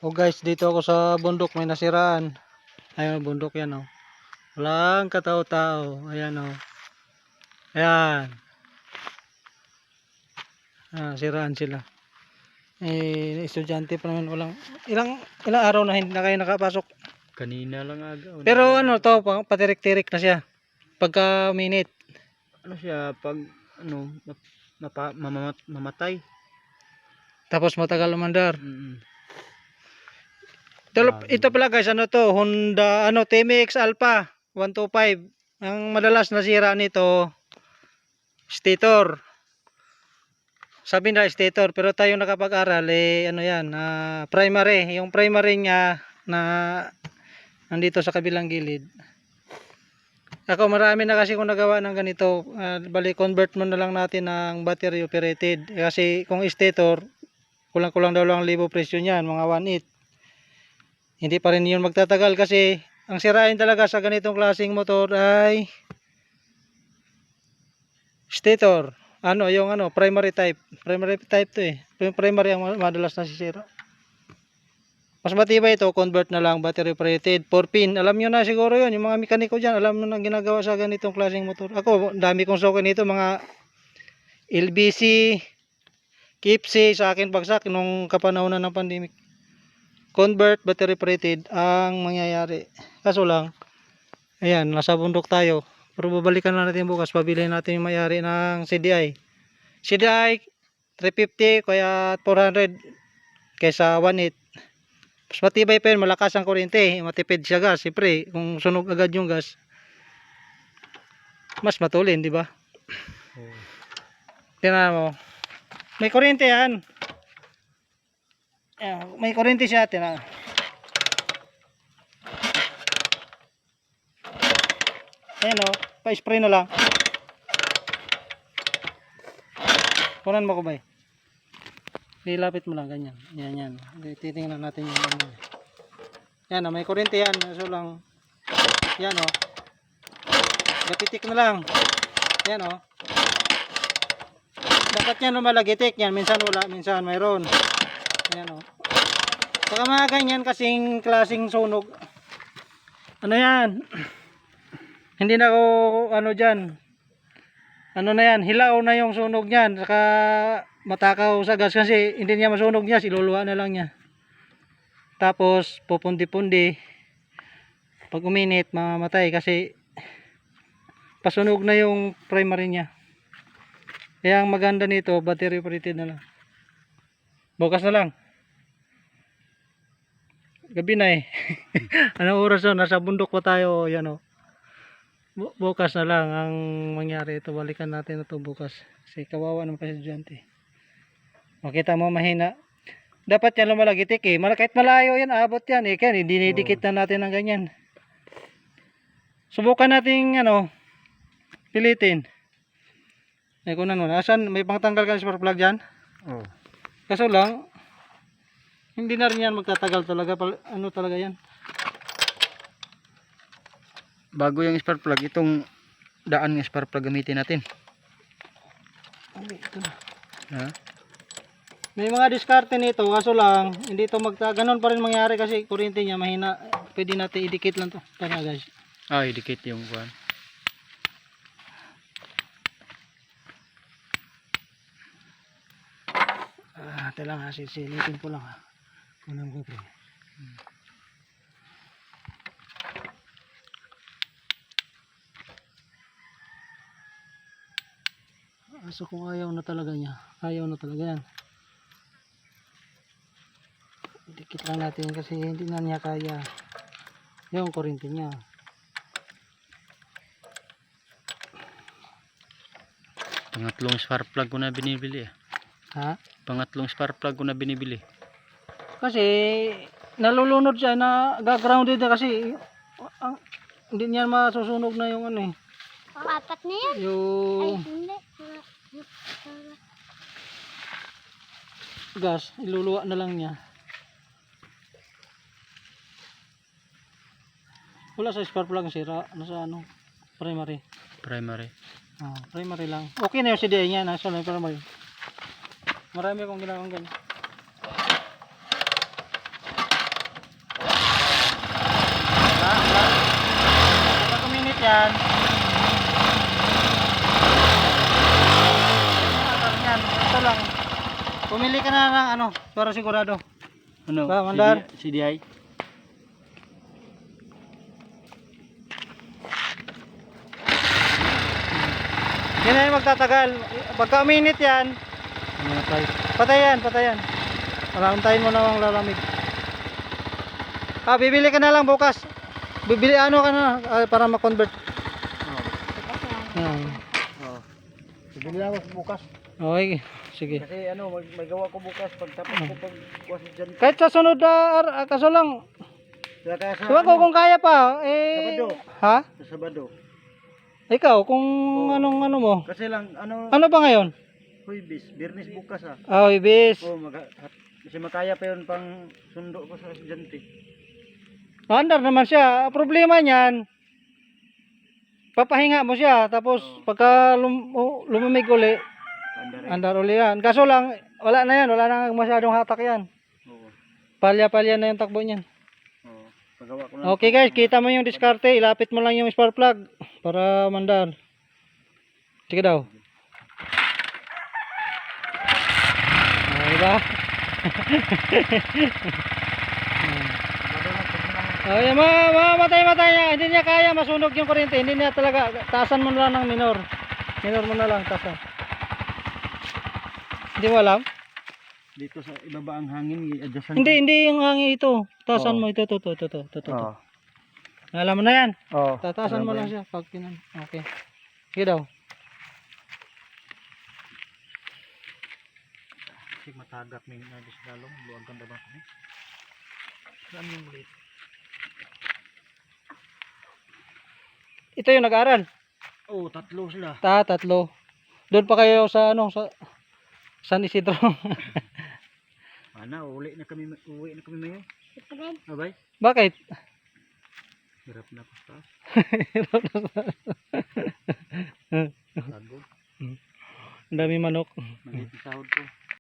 O guys, dito ako sa bundok, may nasiraan. Ayun, bundok yan oh. Walang katao-tao. Ayan oh. Ayan. Siraan sila. Estudyante pa naman, walang ilang araw na hindi na kayo nakapasok. Kanina lang aga. Pero ano to, patirik-tirik na siya. Pagka minute. Ano siya pag ano mamatay. Tapos matagal umandar. Bago. Ito pala guys, ano to, Honda, TMX Alpha 125. Ang madalas nasira nito, stator. Sabi na stator, pero tayo nakapag-aral, ano yan, primary. Yung primary niya na nandito sa kabilang gilid. Ako marami na kasi kung nagawa ng ganito, bali convert mo na lang natin ng battery operated. Kasi kung stator, kulang-kulang daw lang 1,000 presyo niyan, mga 1.8. Hindi pa rin yun magtatagal kasi ang sirain talaga sa ganitong klaseng motor ay stator. Yung primary type. Primary type to eh. Yung primary ang madalas nasisira. Mas matibay ito, convert na lang battery operated 4-pin. Alam nyo na siguro yun, yung mga mekaniko dyan, alam nyo na ginagawa sa ganitong klaseng motor. Ako, dami kong sokin nito, mga LBC, Kipsi, sa akin bagsak nung kapanahonan ng pandemic. Convert battery operated ang mangyayari. Kaso lang, ayan, nasa bundok tayo. Pero babalikan na natin bukas, pabili natin yung mayari ng CDI. CDI 350 kaya 400 kaysa 1.8. Mas matibay pa yun, malakas ang kuryente, matipid siya gas. Siyempre, kung sunog agad yung gas, mas matulin, di ba? Tingnan mo. May kuryente yan. May kuryente siya, tingnan. Ayan o, pa-spray na lang. Kunan mo ko ba? Ilapit mo lang ganyan. Yan. Titingnan natin yung ano. Yan may kuryente yan. So lang. Yan o. Gatitik na lang. Yan o. Dapat yan lumalagitik. Yan minsan wala, minsan mayroon. Yan o. Saka mga ganyan kasing klaseng sunog. Ano yan? Hindi na ako dyan. Ano na yan? Hilaw na yung sunog niyan. Saka matakaw sa gas kasi hindi niya masunog niya. Siluluwa na lang niya. Tapos pupundi-pundi. Pag uminit mamamatay kasi pasunog na yung primary niya. Kaya ang maganda nito, battery operated na lang. Bukas na lang. Gabi na eh. Anong oras na? Nasa bundok pa tayo. Yan o. Bukas na lang ang mangyari ito. Balikan natin ito bukas. Kasi kawawa ng estudyante. Makita mo mahina. Dapat yan lumalagitik eh. Kahit malayo yan, abot yan eh. Kaya dinidikit na natin ng ganyan. Subukan natin pilitin. Kunan mo. Asan? May pangtanggal ka ng spark plug dyan? Oo. Kaso lang, hindi na rin yan magtatagal talaga. Ano talaga yan? Bago yung spark plug, itong daan ng spark plug gamitin natin. Ito na. Ha? May mga diskarte nito, kaso lang, hindi ito ganon pa rin mangyari kasi kuryente niya mahina. Pwede natin idikit lang to. Tara guys. Idikit yung kuhan. Ito lang ha, silipin ko lang ha. Kunan ko pre. So kung ayaw na talaga niya, ayaw na talaga yan. Dikit lang natin kasi hindi na niya kaya yung kuryente niya. Pangatlong spark plug ko na binibili eh. Ha? Pangatlong spark plug ko na binibili. Kasi nalulunod siya na grounded na kasi hindi niya masusunog na yung ano eh. Apat na yan. Yung Hindi. gas, iluluwa na lang niya. Wala sa spark plug sira, nasa primary. Primary. Primary lang. Okay na yung CDI niya, nasa primary. Marami akong ginawang ganyan. yan. Yan, ito lang. Pumili ka na ng ano, para sigurado. Ano? Ba, Mandar? CDI? Yan na yung magtatagal. Pagka uminit yan, patayan. Antayin mo na ang lalamig. Bibili ka na lang bukas. Bibili ano ka na para ma-convert. Oo. Bibili lang ako bukas. Okay, sige. Kasi ano, may gawa ko bukas pagtapos ko pagkuwas dyan. Kahit sa sunod kaso lang, Saka sa diba ko kung kaya pa, Sabado. ha? Sa Sabado. Ikaw, kung anong ano mo. Kasi lang, ano, Ano ba ngayon? Huwebes, Biyernes bukas ah. Ibis. Oo, kasi makaya pa yun pang sundo ko sa estudyante. Andar naman siya. Problema niyan, papahinga mo siya, tapos pagka lumamig uli, Andare. andar uli yan. Kaso lang, wala na yan, wala na masyadong hatak yan. Oo. Palya-palya na yung takbo niyan. Oo. Pagawa ko na. Okay guys, kita mo yung diskarte, ilapit mo lang yung spark plug para mandar. Sige daw. Diba? Ay, mamatay niya. Hindi niya kaya masunog yung kuryente. Hindi niya talaga. Taasan mo na lang ng minor. Minor mo na lang taasan. Hindi mo alam? Dito sa ibaba ang hangin, i-adjustan. Hindi yung hangin ito. Taasan Oo. mo ito. Oo. Alam mo na yan. Oo. Tataasan mo Alam ko lang yan. siya pag pinan. Okay. Sige daw. Kasi matagak ng nadisgalong, luwag ganda ba kami? Saan yung ulit? Ito yung nag-aaral. Oo, tatlo sila. Tatlo. Doon pa kayo sa sa San Isidro. Uwi na kami mayo. Abay, Bakit? hirap na po taas. Pagod. Ang dami manok. Maliit ang sahod ko.